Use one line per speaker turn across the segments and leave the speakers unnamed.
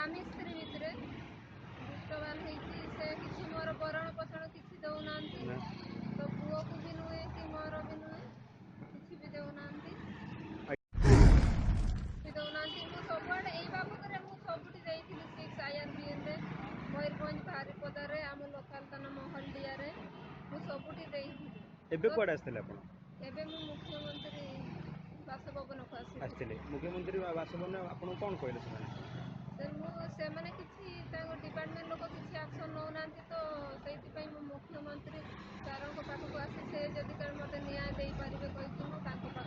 स्वामी स्त्री भितर दुष्टबाल से किसी मोर भरण पोषण किसी दौना तो पुओ को भी नुहे कि मोर भी नुहे किसी भी दौना दौना सबुआड़े यही बाबद सबुठी देती 6 IRBN मयूरभंज बारिपदार आम लोकाल थाना महलडिया सबुठी देती एबे मु मुख्यमंत्री बासभवन को आसते
मुख्यमंत्री बासभवन आपको कौन कहले
से किसी डिपार्टमेंट लोक किसी एक्शन नौना तो से मुख्यमंत्री सर पाखक आसी से जदि मत न्याय दे पारे कही पाखक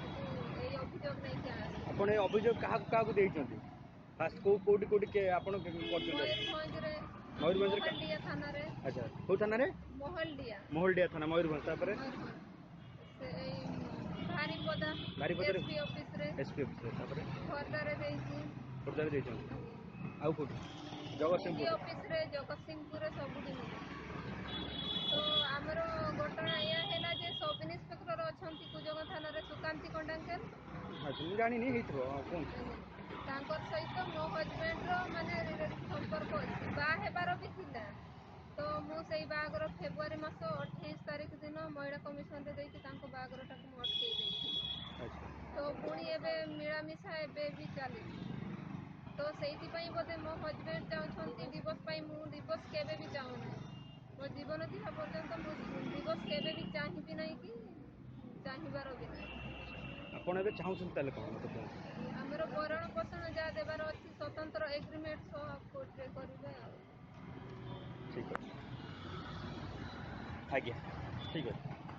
यही अभियोग नहीं
आप अभियोग क्या फास्ट कोटी कोटी
महलडिया थाना
अच्छा कौ थाना महलडिया थाना मयूरभंज
बारिपदा एसपी ऑफिस
खोर्धारे आउ कौट
ऑफिस जगतसिंहपुर सबुठी तो आमर घटना यह है जे सब इन्स्पेक्टर अच्छा कुजंग थाना सुकांति कंडांकेल
जानी
सहित मो हजबैंड माने संपर्क अच्छी बाहर भी थिला तो मुझे बागर फेब्रुआरी मास 28 तारीख दिन महिला कमिशन बागर टाक अटकई तो पुणी एबे मिलामिशा एबे भी चली तो से बोधे मो हजबैंड चाहते डिवोर्स मु डिवोर्स केबे भी चाहूना मो जीवन थी पर्यंत मु डिवोर्स केबे भी चाहिए ना कि चाहबार भी ना आमर भरण पोषण जहाँ देवार अच्छी स्वतंत्र एग्रीमेंट कोर्ट रे करेंगे
ठीक है